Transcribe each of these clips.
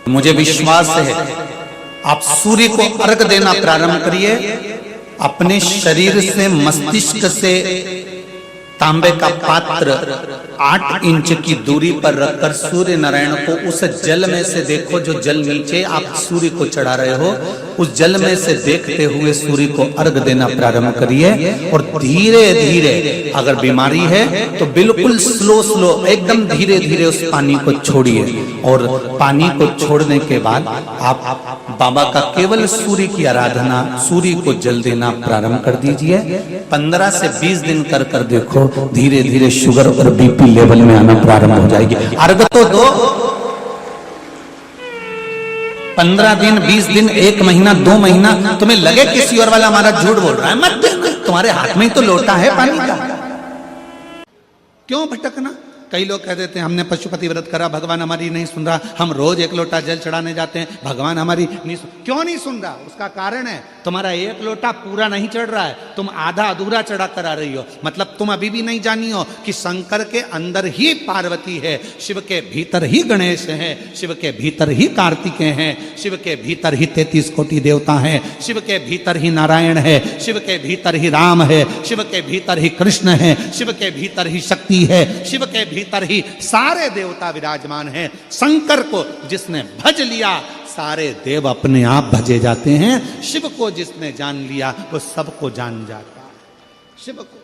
मुझे विश्वास है आप सूर्य को अर्घ देना प्रारंभ करिए। अपने शरीर से, मस्तिष्क से तांबे का पात्र 8 इंच की दूरी पर रखकर सूर्य नारायण को उस जल में से देखो, जो जल नीचे आप सूर्य को चढ़ा रहे हो, उस जल में से देखते हुए सूर्य को अर्घ देना प्रारंभ करिए। और धीरे धीरे, अगर बीमारी है तो बिल्कुल स्लो एकदम धीरे धीरे उस पानी को छोड़िए। और पानी को छोड़ने के बाद आप बाबा का केवल सूर्य की आराधना, सूर्य को जल देना प्रारंभ कर दीजिए। 15 से 20 दिन कर देखो, धीरे धीरे शुगर और बीपी लेवल में आना प्रारंभ हो जाएगी। अर्घ तो दो, 15 दिन, 20 दिन, 1 महीना, 2 महीना, तुम्हें लगे किसी और वाला हमारा झूठ बोल रहा है, मत देना, तुम्हारे हाथ में ही तो लोटा है पानी का, क्यों भटकना। कई लोग कह देते हैं हमने पशुपति व्रत करा, भगवान हमारी नहीं सुन रहा, हम रोज 1 लोटा जल चढ़ाने जाते हैं, भगवान हमारी नहीं क्यों नहीं सुन रहा? उसका कारण है तुम्हारा 1 लोटा पूरा नहीं चढ़ रहा है, तुम आधा अधूरा चढ़ा कर आ रही हो। मतलब तुम अभी भी नहीं जानी हो कि शंकर के अंदर ही पार्वती है, शिव के भीतर ही गणेश है, शिव के भीतर ही कार्तिकेय हैं, शिव के भीतर ही 33 कोटि देवता हैं, शिव के भीतर ही नारायण है, शिव के भीतर ही राम है, शिव के भीतर ही कृष्ण है, शिव के भीतर ही शक्ति है, शिव के भीतर ही सारे देवता विराजमान हैं। शंकर को जिसने भज लिया, सारे देव अपने आप भजे जाते हैं। शिव को जिसने जान लिया, वो सबको जान जाता है। शिव को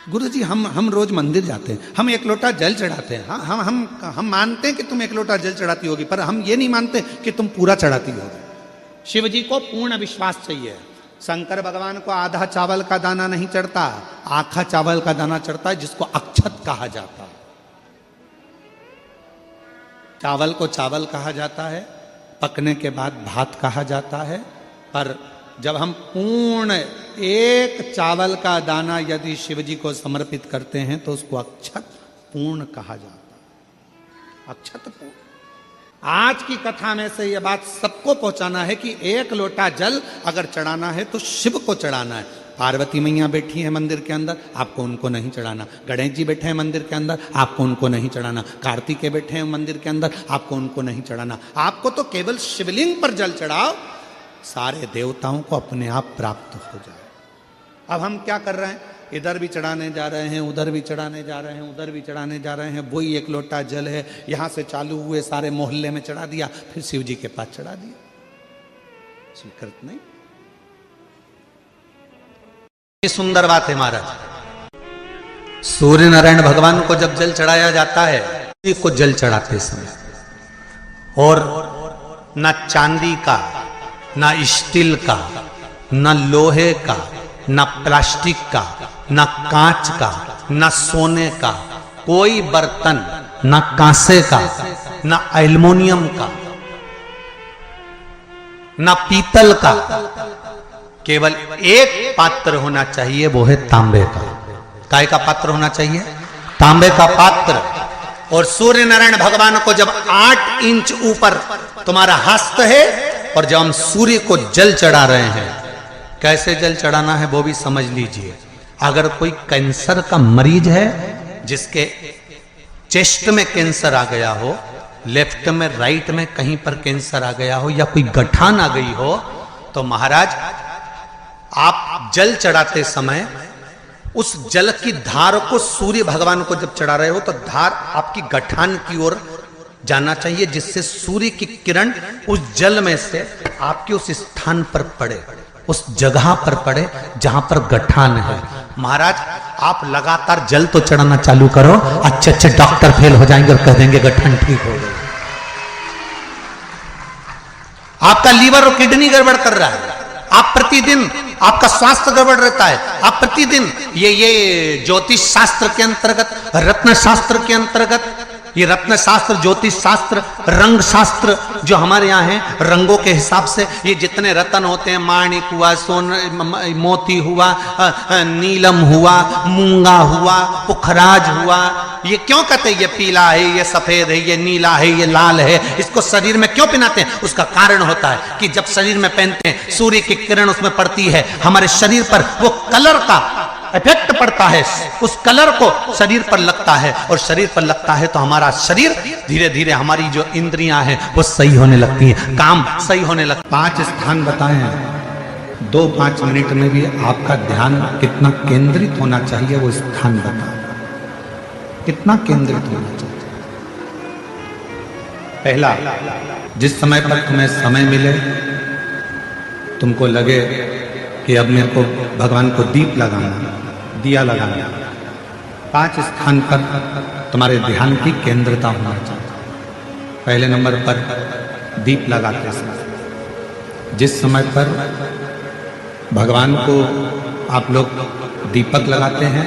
गुरुजी हम रोज मंदिर जाते हैं, हम 1 लोटा जल चढ़ाते हैं। हाँ, हम मानते हैं कि तुम 1 लोटा जल चढ़ाती होगी, पर हम ये नहीं मानते कि तुम पूरा चढ़ाती होगी। शिव जी को पूर्ण विश्वास चाहिए। शंकर भगवान को आधा चावल का दाना नहीं चढ़ता, आखा चावल का दाना चढ़ता है, जिसको अक्षत कहा जाता है। चावल को चावल कहा जाता है, पकने के बाद भात कहा जाता है, पर जब हम पूर्ण 1 चावल का दाना यदि शिव जी को समर्पित करते हैं तो उसको अक्षत पूर्ण कहा जाता है। अक्षत पूर्ण। आज की कथा में से यह बात सबको पहुंचाना है कि 1 लोटा जल अगर चढ़ाना है तो शिव को चढ़ाना है। पार्वती मैया बैठी है मंदिर के अंदर, आपको उनको नहीं चढ़ाना। गणेश जी बैठे हैं मंदिर के अंदर, आपको उनको नहीं चढ़ाना। कार्तिकेय बैठे हैं मंदिर के अंदर, आपको उनको नहीं चढ़ाना। आपको तो केवल शिवलिंग पर जल चढ़ाओ, सारे देवताओं को अपने आप प्राप्त हो जाए। अब हम क्या कर रहे हैं? इधर भी चढ़ाने जा रहे हैं, उधर भी चढ़ाने जा रहे हैं, उधर भी चढ़ाने जा रहे हैं। वही 1 लोटा जल है, यहां से चालू हुए, सारे मोहल्ले में चढ़ा दिया, फिर शिव जी के पास चढ़ा दिया। स्वीकृत नहीं। ये सुंदर बात है महाराज। सूर्य नारायण भगवान को जब जल चढ़ाया जाता है, सूर्य को जल चढ़ाते समय, और ना चांदी का, ना स्टील का, ना लोहे का, ना प्लास्टिक का, ना कांच का, ना सोने का कोई बर्तन, ना कांसे का, ना एल्युमिनियम का, ना पीतल का, केवल 1 पात्र होना चाहिए, वो है तांबे का। काय का पात्र होना चाहिए? तांबे का पात्र। और सूर्य नारायण भगवान को जब 8 इंच ऊपर तुम्हारा हस्त है, और जब हम सूर्य को जल चढ़ा रहे हैं, कैसे जल चढ़ाना है वो भी समझ लीजिए। अगर कोई कैंसर का मरीज है, जिसके चेस्ट में कैंसर आ गया हो, लेफ्ट में, राइट में कहीं पर कैंसर आ गया हो, या कोई गठान आ गई हो, तो महाराज आप जल चढ़ाते समय उस जल की धार को सूर्य भगवान को जब चढ़ा रहे हो, तो धार आपकी गठान की ओर जाना चाहिए, जिससे सूर्य की किरण उस जल में से आपके उस स्थान पर पड़े, उस जगह पर पड़े जहां पर गठान है। महाराज आप लगातार जल तो चढ़ाना चालू करो, अच्छे डॉक्टर फेल हो जाएंगे और कह देंगे गठान ठीक हो गई। आपका लीवर और किडनी गड़बड़ कर रहा है, आप प्रतिदिन, आपका स्वास्थ्य गड़बड़ रहता है, आप प्रतिदिन ये ज्योतिष शास्त्र के अंतर्गत, रत्न शास्त्र के अंतर्गत, ये रत्न शास्त्र, ज्योतिष शास्त्र, रंग शास्त्र जो हमारे यहाँ है, रंगों के हिसाब से ये जितने रत्न होते हैं, माणिक हुआ, मोती हुआ, नीलम हुआ, मूंगा हुआ, पुखराज हुआ, ये क्यों कहते हैं ये पीला है, ये सफेद है, ये नीला है, ये लाल है, इसको शरीर में क्यों पहनाते हैं? उसका कारण होता है कि जब शरीर में पहनते हैं, सूर्य की किरण उसमें पड़ती है, हमारे शरीर पर वो कलर का इफेक्ट पड़ता है, उस कलर को शरीर पर लगता है, और शरीर पर लगता है तो हमारा शरीर धीरे धीरे, हमारी जो इंद्रियां हैं वो सही होने लगती हैं, काम सही होने लगता है। 5 स्थान बताए हैं, 2-5 मिनट में भी आपका ध्यान कितना केंद्रित होना चाहिए वो स्थान बताओ, कितना केंद्रित होना चाहिए। पहला, जिस समय पर तुम्हें समय मिले, तुमको लगे कि अब मेरे को भगवान को दीप लगाना, दिया लगाना, 5 स्थान पर तुम्हारे ध्यान की केंद्रता होना चाहिए। पहले नंबर पर दीप लगाते समय, जिस समय पर भगवान को आप लोग दीपक लगाते हैं,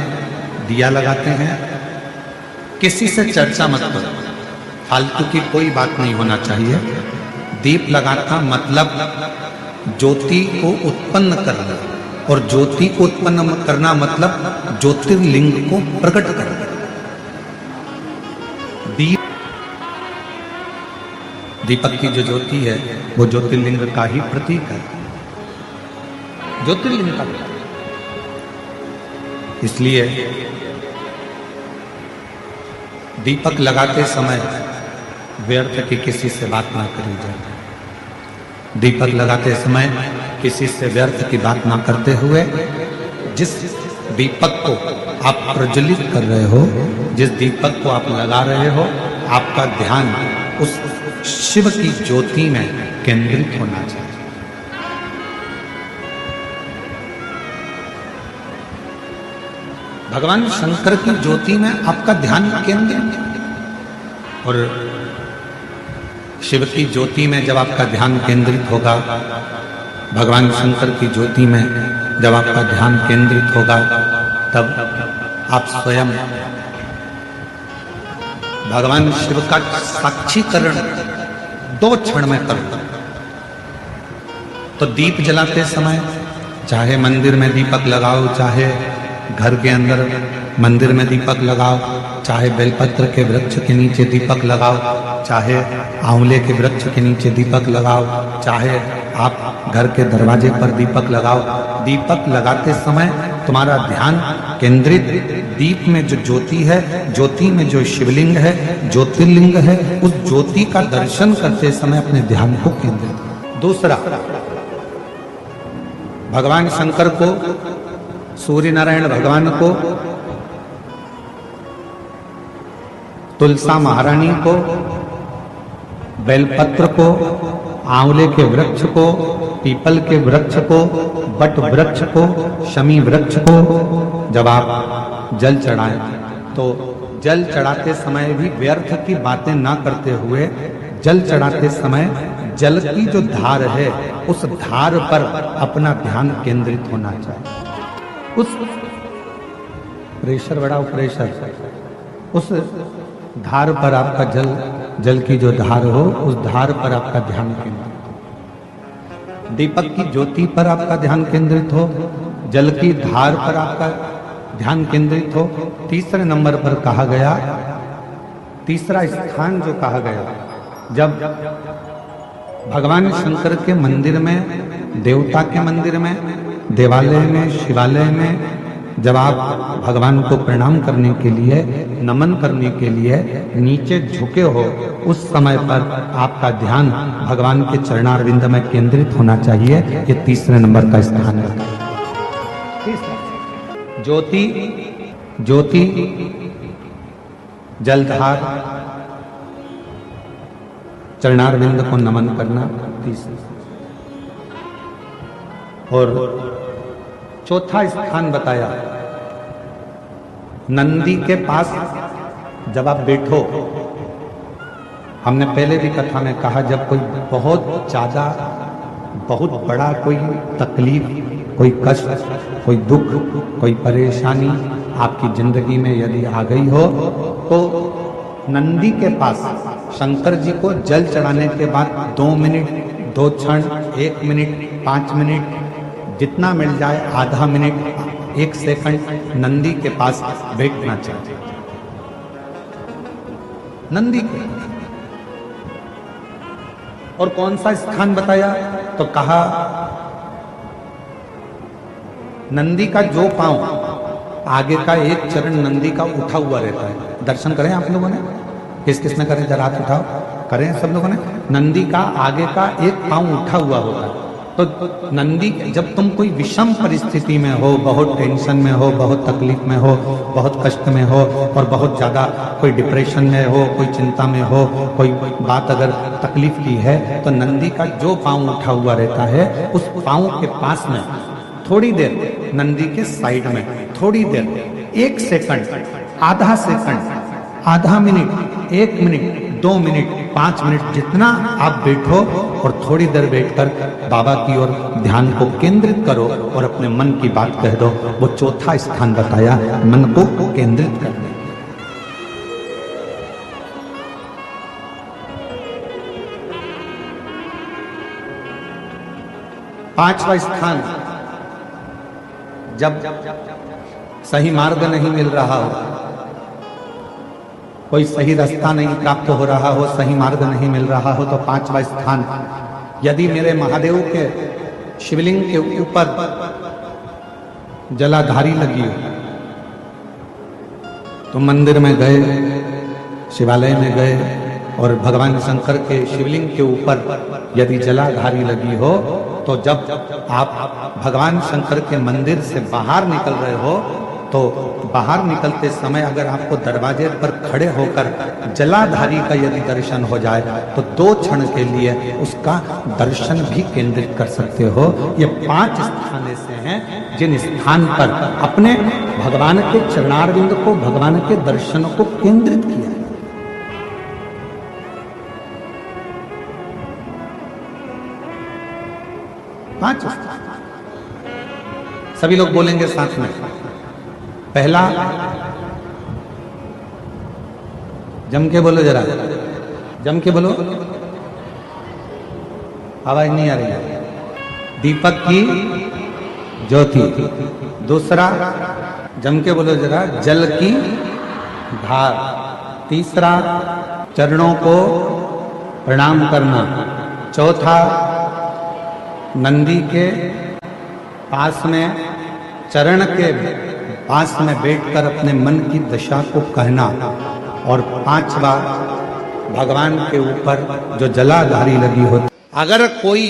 दिया लगाते हैं, किसी से चर्चा मत करो, फालतू की कोई बात नहीं होना चाहिए। दीप लगाता मतलब ज्योति को उत्पन्न करना, और ज्योति को उत्पन्न करना मतलब ज्योतिर्लिंग को प्रकट करना। दीपक की जो ज्योति है वो ज्योतिर्लिंग का ही प्रतीक है, ज्योतिर्लिंग का प्रतीक। इसलिए दीपक लगाते समय व्यर्थ की किसी से बात ना करी जाए। दीपक लगाते समय किसी से व्यर्थ की बात ना करते हुए, जिस दीपक को आप प्रज्वलित कर रहे हो, जिस दीपक को आप लगा रहे हो, आपका ध्यान उस शिव की ज्योति में केंद्रित होना चाहिए। भगवान शंकर की ज्योति में आपका ध्यान केंद्रित, और शिव की ज्योति में जब आपका ध्यान केंद्रित होगा, भगवान शंकर की ज्योति में जब आपका ध्यान केंद्रित होगा, तब आप स्वयं भगवान शिव का साक्षीकरण 2 क्षण में करो। तो दीप जलाते समय, चाहे मंदिर में दीपक लगाओ, चाहे घर के अंदर मंदिर में दीपक लगाओ, चाहे बेलपत्र के वृक्ष के नीचे दीपक लगाओ, चाहे आंवले के वृक्ष के नीचे दीपक लगाओ, चाहे आप घर के दरवाजे पर दीपक लगाओ। दीपक लगाते समय तुम्हारा ध्यान केंद्रित दीप में जो ज्योति है, ज्योति में जो शिवलिंग है, ज्योतिर्लिंग है, उस ज्योति का दर्शन करते समय अपने ध्यान को केंद्रित। दूसरा, भगवान शंकर को, सूर्य नारायण भगवान को, तुलसा महारानी को, बेलपत्र को, आंवले के वृक्ष को, पीपल के वृक्ष को, बट वृक्ष को, शमी वृक्ष को जब आप जल चढ़ाएं, तो जल चढ़ाते समय भी व्यर्थ की बातें ना करते हुए, जल चढ़ाते समय जल की जो धार है उस धार पर अपना ध्यान केंद्रित होना चाहिए। उस प्रेशर बढ़ाओ, प्रेशर, उस धार पर आपका जल की जो धार हो, उस धार पर आपका ध्यान केंद्रित हो। दीपक की ज्योति पर आपका ध्यान केंद्रित हो, जल की धार पर आपका ध्यान केंद्रित हो। तीसरे नंबर पर कहा गया, तीसरा स्थान जो कहा गया, जब भगवान शंकर के मंदिर में, देवता के मंदिर में, देवालय में, शिवालय में जब आप भगवान को प्रणाम करने के लिए, नमन करने के लिए नीचे झुके हो, उस समय पर आपका ध्यान भगवान के चरणारविंद में केंद्रित होना चाहिए। ये तीसरे नंबर का स्थान है। ज्योति, ज्योति, जलधार, चरणारविंद को नमन करना तीसरा। और चौथा स्थान बताया, नंदी के पास जब आप बैठो, हमने पहले भी कथा में कहा, जब कोई बहुत ज्यादा, बहुत बड़ा कोई तकलीफ, कोई कष्ट, कोई दुख, कोई परेशानी आपकी जिंदगी में यदि आ गई हो, तो नंदी के पास शंकर जी को जल चढ़ाने के बाद 2 मिनट, 2 क्षण, 1 मिनट, 5 मिनट, जितना मिल जाए, आधा मिनट, 1 सेकंड नंदी के पास बैठना चाहिए। नंदी के, और कौन सा स्थान बताया, तो कहा नंदी का जो पांव आगे का एक चरण नंदी का उठा हुआ रहता है। दर्शन करें आप लोगों ने, किस किसने करें जरा हाथ उठाओ, करें सब लोगों ने। नंदी का आगे का एक पांव उठा हुआ होता है। तो नंदी, जब तुम कोई विषम परिस्थिति में हो, बहुत टेंशन में हो, बहुत तकलीफ में हो, बहुत कष्ट में हो, और बहुत ज़्यादा कोई डिप्रेशन में हो, कोई चिंता में हो, कोई बात अगर तकलीफ की है, तो नंदी का जो पांव उठा हुआ रहता है, उस पांव के पास में थोड़ी देर, नंदी के साइड में थोड़ी देर, 1 सेकंड, आधा सेकंड, आधा मिनट, 1 मिनट, 2 मिनट, 5 मिनट, जितना आप बैठो और थोड़ी देर बैठकर बाबा की ओर ध्यान को केंद्रित करो और अपने मन की बात कह दो। वो चौथा स्थान बताया मन को केंद्रित करने। पांचवा स्थान, जब सही मार्ग नहीं मिल रहा हो, कोई सही रास्ता नहीं प्राप्त हो रहा हो, सही मार्ग नहीं मिल रहा हो, तो पांचवा स्थान, यदि मेरे महादेव के शिवलिंग के ऊपर जलाधारी लगी हो, तो मंदिर में गए, शिवालय में गए और भगवान शंकर के शिवलिंग के ऊपर यदि जलाधारी लगी हो, तो जब आप भगवान शंकर के मंदिर से बाहर निकल रहे हो, तो बाहर निकलते समय अगर आपको दरवाजे पर खड़े होकर जलाधारी का यदि दर्शन हो जाए, तो 2 क्षण के लिए उसका दर्शन भी केंद्रित कर सकते हो। ये 5 स्थान ऐसे हैं जिन स्थान पर अपने भगवान के चरणारविंद को, भगवान के दर्शन को केंद्रित किया है। पांच सभी लोग बोलेंगे साथ में। पहला, जम के बोलो जरा, जम के बोलो, आवाज नहीं आ रही है। दीपक की ज्योति। दूसरा, जम के बोलो जरा, जल की धार। तीसरा, चरणों को प्रणाम करना। चौथा, नंदी के पास में, चरण के पास में बैठकर अपने मन की दशा को कहना। और 5वां, भगवान के ऊपर जो जलाधारी लगी हो। अगर कोई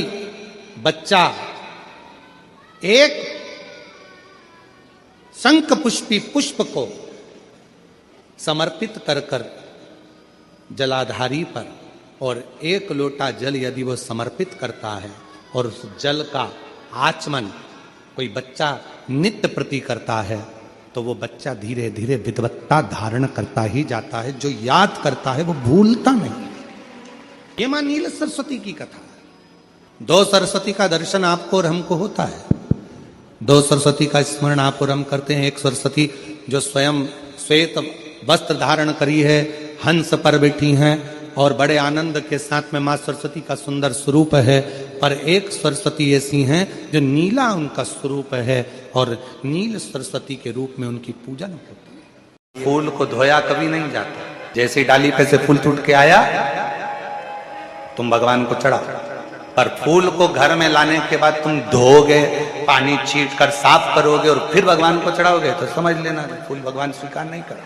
बच्चा एक शंख पुष्पी पुष्प को समर्पित कर कर जलाधारी पर, और 1 लोटा जल यदि वो समर्पित करता है, और उस जल का आचमन कोई बच्चा नित्य प्रति करता है, तो वो बच्चा धीरे धीरे विद्वत्ता धारण करता ही जाता है। जो याद करता है वो भूलता नहीं। ये मां नील सरस्वती की कथा है। 2 सरस्वती का दर्शन आपको और हमको होता है। 2 सरस्वती का स्मरण आप और हम करते हैं। एक सरस्वती जो स्वयं श्वेत वस्त्र धारण करी है, हंस पर बैठी हैं और बड़े आनंद के साथ में मां सरस्वती का सुंदर स्वरूप है। पर एक सरस्वती ऐसी हैं जो नीला उनका स्वरूप है, और नील सरस्वती के रूप में उनकी पूजन होती है। फूल को धोया कभी नहीं जाता। जैसे डाली पे से फूल टूट के आया, तुम भगवान को चढ़ा, पर फूल को घर में लाने के बाद तुम धोगे, पानी छीट कर साफ करोगे और फिर भगवान को चढ़ाओगे, तो समझ लेना फूल भगवान स्वीकार नहीं कर।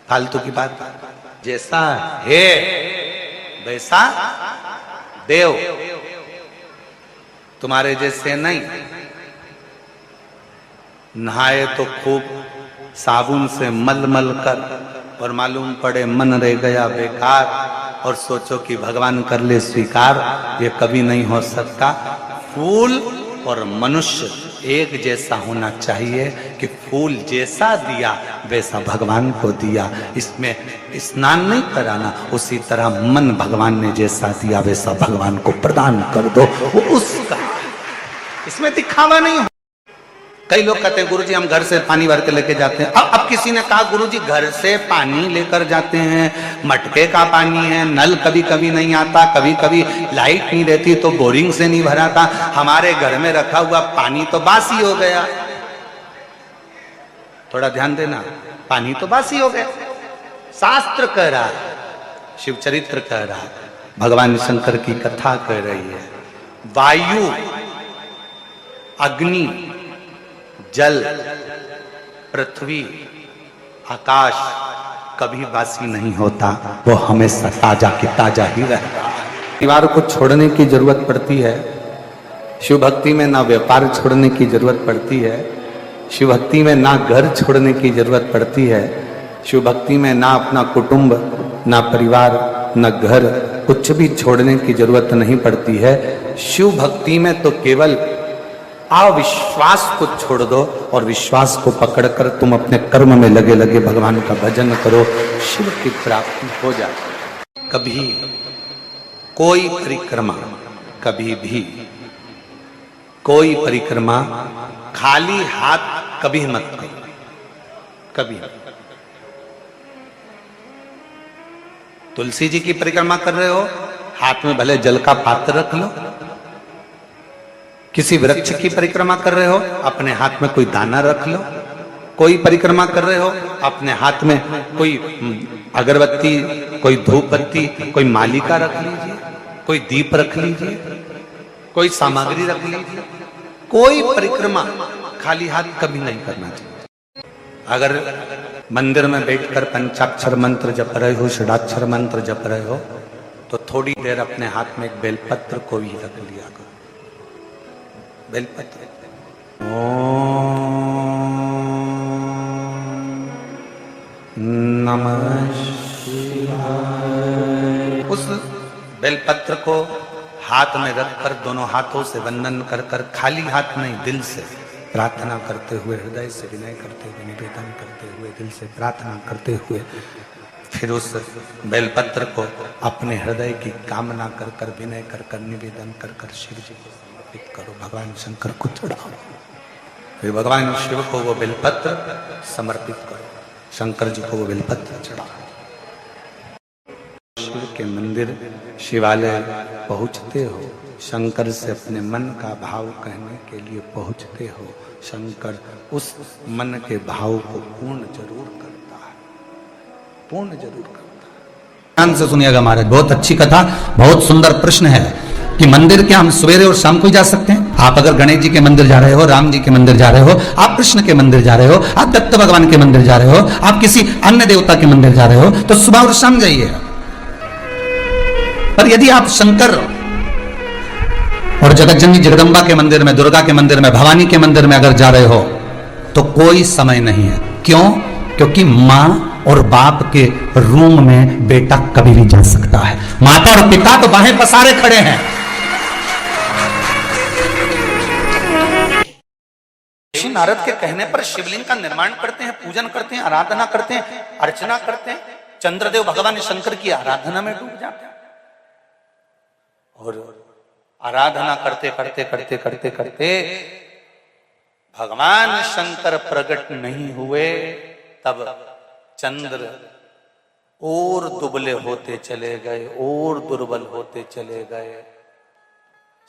फालतू की बात। जैसा है वैसा देव, तुम्हारे जैसे नहीं। नहाए तो खूब साबुन से मल मल कर, और मालूम पड़े मन रह गया बेकार, और सोचो कि भगवान कर ले स्वीकार, ये कभी नहीं हो सकता। फूल और मनुष्य एक जैसा होना चाहिए कि फूल जैसा दिया वैसा भगवान को दिया। इसमें स्नान नहीं कराना, उसी तरह मन भगवान ने जैसा दिया वैसा भगवान को प्रदान कर दो, वो उसका। इसमें दिखावा नहीं हो। कई लोग कहते हैं गुरुजी हम घर से पानी भर के लेके जाते हैं। अब किसी ने कहा गुरुजी घर से पानी लेकर जाते हैं, मटके का पानी है, नल कभी कभी नहीं आता, कभी कभी लाइट नहीं रहती तो बोरिंग से नहीं भराता, हमारे घर में रखा हुआ पानी तो बासी हो गया। थोड़ा ध्यान देना, पानी तो बासी हो गया। शास्त्र कह रहा है, शिव चरित्र कह रहा है, भगवान शंकर की कथा कह रही है। वायु, अग्नि, जल, पृथ्वी आकाश कभी बासी नहीं होता, वो हमेशा ताजा की ताजा ही रहता है। परिवार को छोड़ने की जरूरत पड़ती है, शिव भक्ति में ना व्यापार छोड़ने की जरूरत पड़ती है, शिव भक्ति में ना घर छोड़ने की जरूरत पड़ती है, शिव भक्ति में ना अपना कुटुंब, ना परिवार, ना घर, कुछ भी छोड़ने की जरूरत नहीं पड़ती है। शिव भक्ति में तो केवल अविश्वास को छोड़ दो और विश्वास को पकड़कर तुम अपने कर्म में लगे लगे भगवान का भजन करो, शिव की प्राप्ति हो जाती। कभी कोई परिक्रमा, कभी भी कोई परिक्रमा खाली हाथ कभी मत करो, कभी। तुलसी जी की परिक्रमा कर रहे हो, हाथ में भले जल का पात्र रख लो। किसी वृक्ष की परिक्रमा कर रहे हो, अपने हाथ में कोई दाना रख लो। कोई परिक्रमा कर रहे हो, अपने हाथ में कोई अगरबत्ती, कोई धूप बत्ती, कोई मालिका रख लीजिए, कोई दीप रख लीजिए, कोई सामग्री रख लीजिए। कोई परिक्रमा खाली हाथ कभी नहीं करना चाहिए। अगर मंदिर में बैठकर पंचाक्षर मंत्र जप रहे हो, षडाक्षर मंत्र जप रहे हो, तो थोड़ी देर अपने हाथ में एक बेलपत्र को भी रख लिया करो। बेलपत्र। ओम नमः शिवाय। उस बेलपत्र को हाथ में रखकर दोनों हाथों से वंदन कर कर, खाली हाथ नहीं, दिल से प्रार्थना करते हुए, हृदय से विनय करते हुए, निवेदन करते हुए, दिल से प्रार्थना करते हुए, फिर उस बेलपत्र को अपने हृदय की कामना कर कर, विनय कर कर, निवेदन कर कर शिव जी को समर्पित करो, भगवान शंकर को चढ़ाओ। फिर भगवान शिव को वो बेलपत्र समर्पित करो, शंकर जी को वो बेलपत्र चढ़ाओ। शिव के मंदिर, शिवालय पहुंचते हो, शंकर से अपने मन का भाव कहने के लिए पहुंचते हो, शंकर उस मन के भाव को पूर्ण जरूर करता है, पूर्ण जरूर करता है। ध्यान से सुनिएगा महाराज, बहुत अच्छी कथा, बहुत सुंदर प्रश्न है कि मंदिर क्या हम सवेरे और शाम को ही जा सकते हैं? आप अगर गणेश जी के मंदिर जा रहे हो, राम जी के मंदिर जा रहे हो, आप कृष्ण के मंदिर जा रहे हो, आप दत्त भगवान के मंदिर जा रहे हो, आप किसी अन्य देवता के मंदिर जा रहे हो, तो सुबह और शाम जाइए। पर यदि आप शंकर और जगतजननी जगदम्बा के मंदिर में, दुर्गा के मंदिर में, भवानी के मंदिर में अगर जा रहे हो, तो कोई समय नहीं है। क्यों? क्योंकि मां और बाप के रूम में बेटा कभी भी जा सकता है। माता और पिता तो बाहें पसारे खड़े हैं। ऋषि नारद के कहने पर शिवलिंग का निर्माण करते हैं, पूजन करते हैं, आराधना करते हैं, अर्चना करते हैं, चंद्रदेव भगवान शंकर की आराधना में डूब जाते हैं। और आराधना करते करते करते करते करते भगवान शंकर प्रकट नहीं हुए, तब चंद्र और दुबले होते चले गए, और दुर्बल होते चले गए।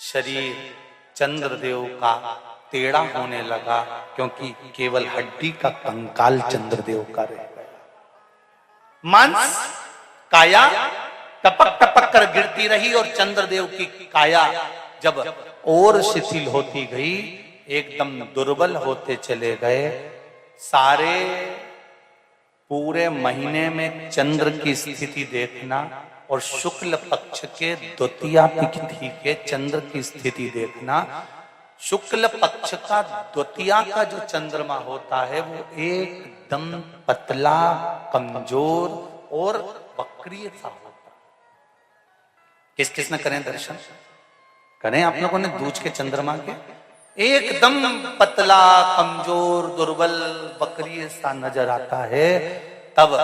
शरीर चंद्रदेव का टेढ़ा होने लगा, क्योंकि केवल हड्डी का कंकाल चंद्रदेव का रह गया। मांस काया टपक टपक कर गिरती रही, और चंद्रदेव की काया जब और शिथिल होती गई, एकदम दुर्बल होते चले गए। सारे पूरे महीने में चंद्र की स्थिति देखना और शुक्ल पक्ष के द्वितीया तिथि के चंद्र की स्थिति देखना। शुक्ल पक्ष का द्वितीया का जो चंद्रमा होता है वो एकदम पतला, कमजोर और वक्रीय सा होता है। किस किस ने करें दर्शन? करें आप लोगों ने दूज के चंद्रमा के? एकदम पतला, कमजोर, दुर्बल, वक्रीय सा नजर आता है। तब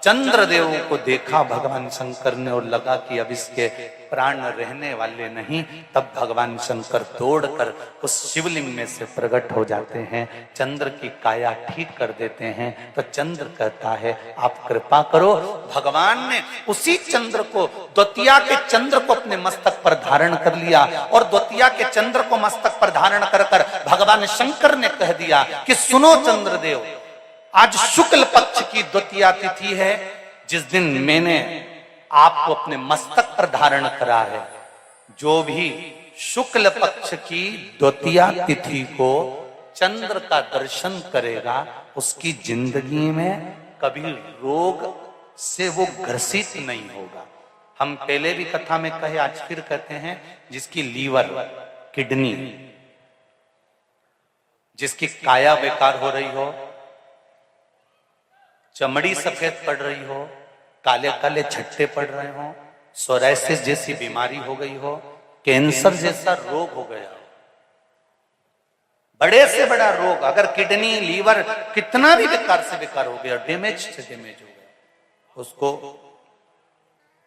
चंद्रदेव को देखा भगवान शंकर ने और लगा कि अब इसके प्राण रहने वाले नहीं। तब भगवान शंकर दौड़कर उस शिवलिंग में से प्रकट हो जाते हैं, चंद्र की काया ठीक कर देते हैं। तो चंद्र कहता है आप कृपा करो। भगवान ने उसी चंद्र को, द्वितीया के चंद्र को अपने मस्तक पर धारण कर लिया, और द्वितीया के चंद्र को मस्तक पर धारण कर कर भगवान शंकर ने कह दिया कि सुनो चंद्रदेव, आज शुक्ल पक्ष की द्वितीया तिथि है, जिस दिन मैंने आपको अपने मस्तक पर धारण करा है। जो भी शुक्ल पक्ष की द्वितीया तिथि को चंद्र का दर्शन करेगा उसकी जिंदगी में कभी रोग से वो ग्रसित नहीं होगा। हम पहले भी कथा में कहे, आज फिर कहते हैं, जिसकी लीवर, किडनी, जिसकी काया बेकार हो रही हो, चमड़ी सफेद पड़ रही हो, काले काले छट्टे पड़ रहे हो, सोराइसिस जैसी बीमारी हो गई हो, कैंसर जैसा रोग हो गया हो, बड़े से बड़ा रोग, अगर किडनी, लीवर कितना भी बेकार से बेकार हो गया, डैमेज से डैमेज हो गया, उसको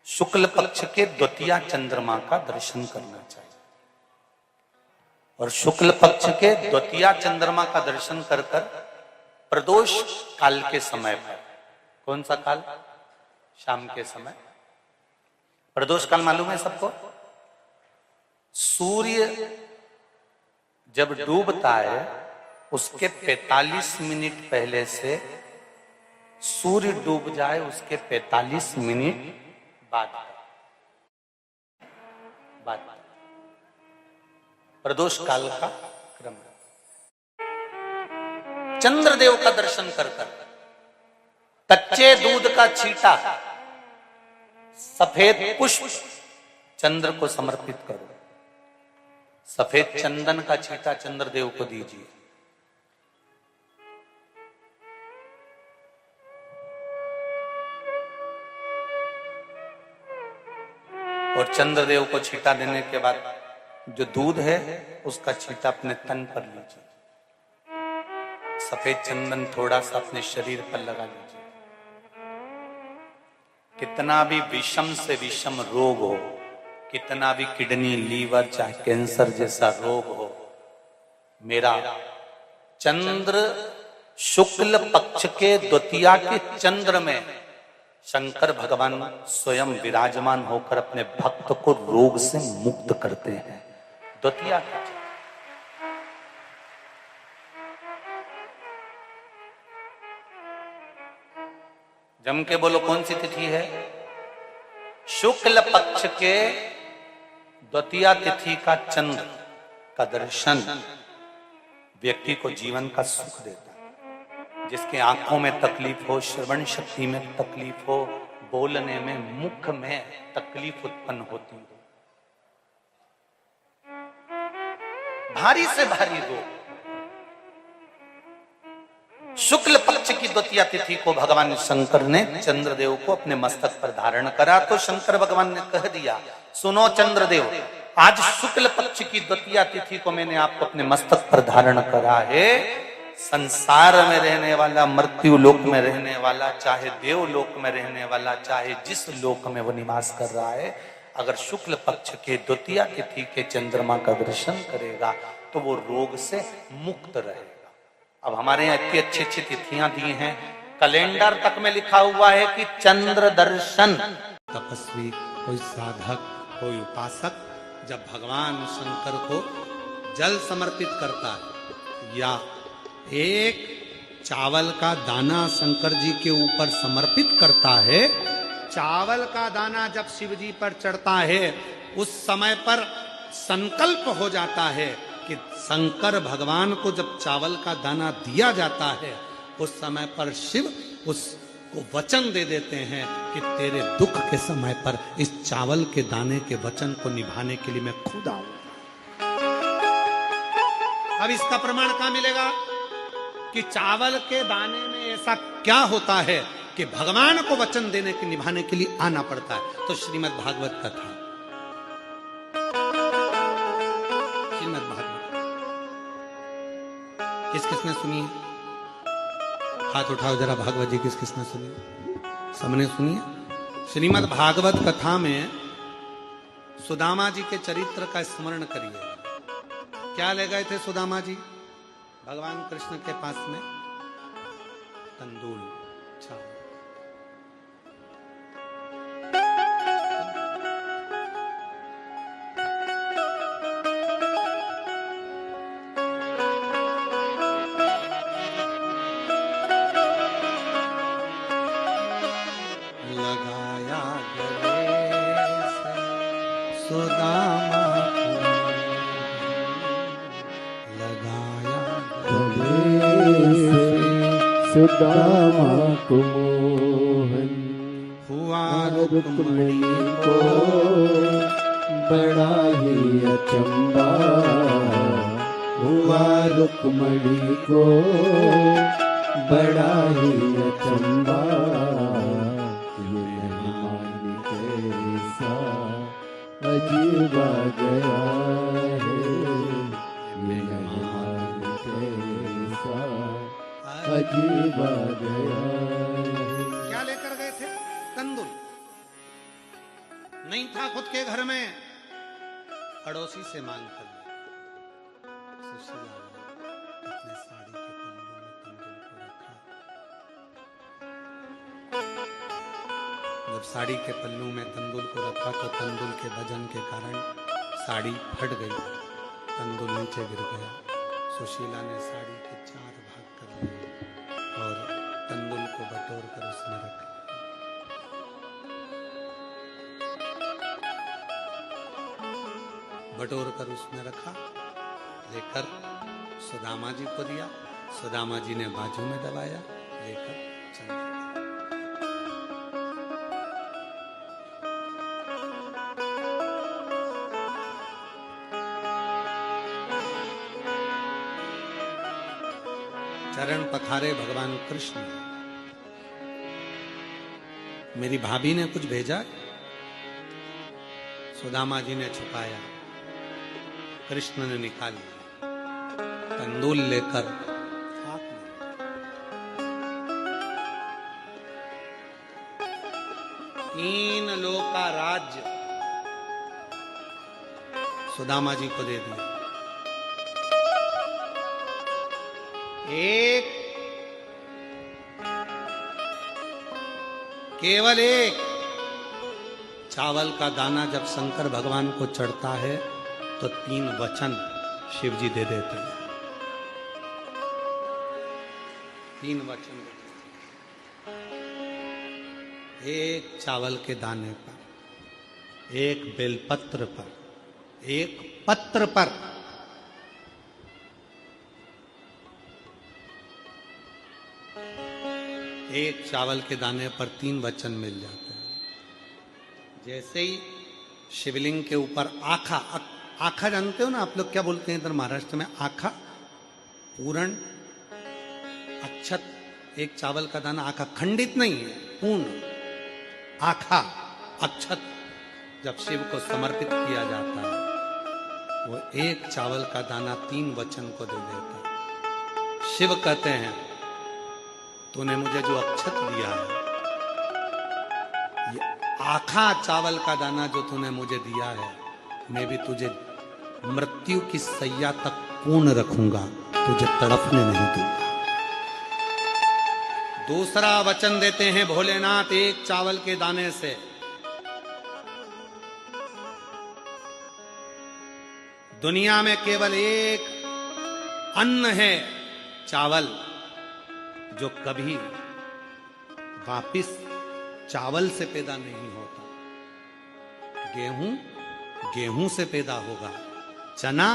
शुक्ल पक्ष के द्वितीया चंद्रमा का दर्शन करना चाहिए। और शुक्ल पक्ष के द्वितीया चंद्रमा का दर्शन कर कर प्रदोष काल के समय पर, कौन सा काल? शाम के समय। प्रदोष काल मालूम है सबको? सूर्य जब डूबता है उसके 45 मिनट पहले से सूर्य डूब जाए उसके 45 मिनट बाद प्रदोष काल का क्रम। चंद्रदेव का दर्शन कर कर कच्चे दूध का छींटा, सफेद पुष्प चंद्र को समर्पित करो, सफेद चंदन का छींटा चंद्रदेव को दीजिए। और चंद्रदेव को छींटा देने के बाद जो दूध है उसका छींटा अपने तन पर लीजिए, सफेद चंदन थोड़ा सा अपने शरीर पर लगा लीजिए। कितना भी विषम से विषम रोग हो, कितना भी किडनी, लीवर, चाहे कैंसर जैसा रोग हो, मेरा चंद्र शुक्ल पक्ष के द्वितीया के चंद्र में शंकर भगवान स्वयं विराजमान होकर अपने भक्त को रोग से मुक्त करते हैं। द्वितीया के चंद्र। जम के बोलो, कौन सी तिथि है? शुक्ल पक्ष के द्वितीया तिथि का चंद्र का दर्शन व्यक्ति को जीवन का सुख देता है। जिसके आंखों में तकलीफ हो, श्रवण शक्ति में तकलीफ हो, बोलने में, मुख में तकलीफ उत्पन्न होती हो, भारी से भारी रोग, शुक्ल पक्ष की द्वितीया तिथि को भगवान शंकर ने चंद्रदेव को अपने मस्तक पर धारण करा। तो शंकर भगवान ने कह दिया, सुनो चंद्रदेव, आज शुक्ल पक्ष की द्वितीया तिथि को मैंने आपको अपने मस्तक पर धारण करा है। संसार में रहने वाला, मृत्यु लोक में रहने वाला, चाहे देवलोक में रहने वाला, चाहे जिस लोक में वो निवास कर रहा है, अगर शुक्ल पक्ष के द्वितीया तिथि के चंद्रमा का दर्शन करेगा तो वो रोग से मुक्त रहेगा। अब हमारे यहाँ इतनी अच्छी अच्छी तिथियां दी हैं, कैलेंडर तक में लिखा हुआ है कि चंद्र दर्शन। तपस्वी, कोई साधक, कोई उपासक जब भगवान शंकर को जल समर्पित करता है या एक चावल का दाना शंकर जी के ऊपर समर्पित करता है, चावल का दाना जब शिव जी पर चढ़ता है उस समय पर संकल्प हो जाता है कि शंकर भगवान को जब चावल का दाना दिया जाता है उस समय पर शिव उसको वचन दे देते हैं कि तेरे दुख के समय पर इस चावल के दाने के वचन को निभाने के लिए मैं खुद आऊंगा। अब इसका प्रमाण कहां मिलेगा कि चावल के दाने में ऐसा क्या होता है कि भगवान को वचन देने के, निभाने के लिए आना पड़ता है? तो श्रीमद् भागवत कथा, श्रीमद् भागवत किस किसने सुनी है? हाथ उठाओ जरा, भागवत जी किस किसने सुनी? सबने सुनी है। श्रीमद् भागवत कथा में सुदामा जी के चरित्र का स्मरण करिए। क्या ले गए थे सुदामा जी भगवान कृष्ण के पास में? तंदूल, चावल। लगाया गले से सुदामा को, लगाया गले सुदामा को मोहन हुआ रुक्मणी को बड़ा ही अचंबा, हुआ रुक्मणी को बड़ा ही अचंबा। ये मेहमान कैसा अजीबा गया है, मेहमान कैसा अजीबा गया है। क्या लेकर गए थे? तंदुल नहीं था खुद के घर में, पड़ोसी से मांग कर सुशीला ने अपने साड़ी के पल्लू में तंदुल को रखा। जब साड़ी के पल्लू में तंदुल को रखा तो तंदुल के वजन के कारण साड़ी फट गई, तंदुल नीचे गिर गया। सुशीला ने साड़ी के 4 भाग कर लिए और तंदुल को बटोर कर उसमें रख लिया। बटोर कर उसमें रखा, लेकर सुदामा जी को दिया। सुदामा जी ने बाजू में दबाया, लेकर चल दिया। चरण पखारे भगवान कृष्ण। मेरी भाभी ने कुछ भेजा, सुदामा जी ने छुपाया, कृष्ण ने निकाल लिया, तंदूल लेकर हाथ में। तीन लोक का राज्य सुदामा जी को दे दिया। एक, केवल एक चावल का दाना जब शंकर भगवान को चढ़ता है तो 3 वचन शिव जी दे देते हैं। 3 वचन। एक चावल के दाने पर, एक बेलपत्र पर, एक पत्र पर। एक चावल के दाने पर 3 वचन मिल जाते हैं। जैसे ही शिवलिंग के ऊपर आखा, आखा जानते हो ना आप लोग, क्या बोलते हैं इधर महाराष्ट्र में? आखा, पूर्ण, अक्षत। एक चावल का दाना आखा, खंडित नहीं है, पूर्ण आखा अक्षत जब शिव को समर्पित किया जाता है, वो एक चावल का दाना 3 वचन को दे देता है। शिव कहते हैं, तूने मुझे जो अक्षत दिया है, ये आखा चावल का दाना जो तूने मुझे दिया है, मैं भी तुझे मृत्यु की सैया तक पूर्ण रखूंगा, तुझे तड़पने नहीं दूंगा। दूसरा वचन देते हैं भोलेनाथ एक चावल के दाने से। दुनिया में केवल एक अन्न है, चावल, जो कभी वापिस चावल से पैदा नहीं होता। गेहूं गेहूं से पैदा होगा, चना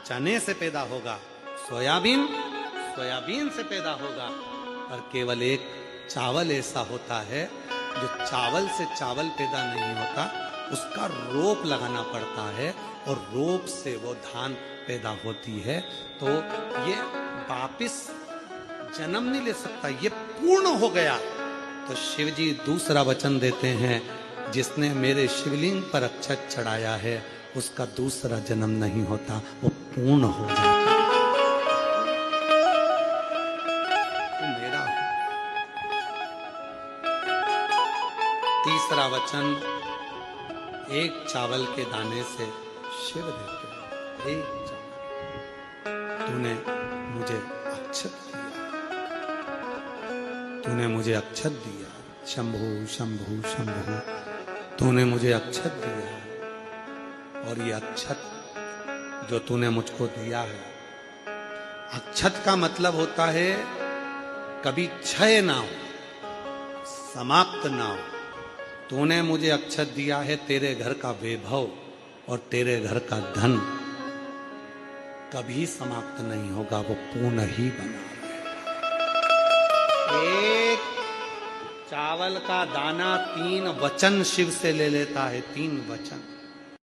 चने से पैदा होगा, सोयाबीन सोयाबीन से पैदा होगा, पर केवल एक चावल ऐसा होता है जो चावल से चावल पैदा नहीं होता, उसका रोप लगाना पड़ता है और रोप से वो धान पैदा होती है। तो ये वापिस जन्म नहीं ले सकता, ये पूर्ण हो गया। तो शिव जी दूसरा वचन देते हैं, जिसने मेरे शिवलिंग पर अक्षत चढ़ाया है उसका दूसरा जन्म नहीं होता, वो पूर्ण हो जाता है। तो मेरा तीसरा वचन एक चावल के दाने से शिव देते हैं। एक चावल, तूने मुझे अक्षत दिया, तूने मुझे अक्षत दिया, शंभु शंभु शंभु, तूने मुझे अक्षत दिया। और ये अक्षत जो तूने मुझको दिया है, अक्षत का मतलब होता है कभी क्षय ना हो, समाप्त ना हो। तूने मुझे अक्षत दिया है, तेरे घर का वैभव और तेरे घर का धन कभी समाप्त नहीं होगा, वो पूर्ण ही बना रहेगा। एक चावल का दाना 3 वचन शिव से ले लेता है, 3 वचन।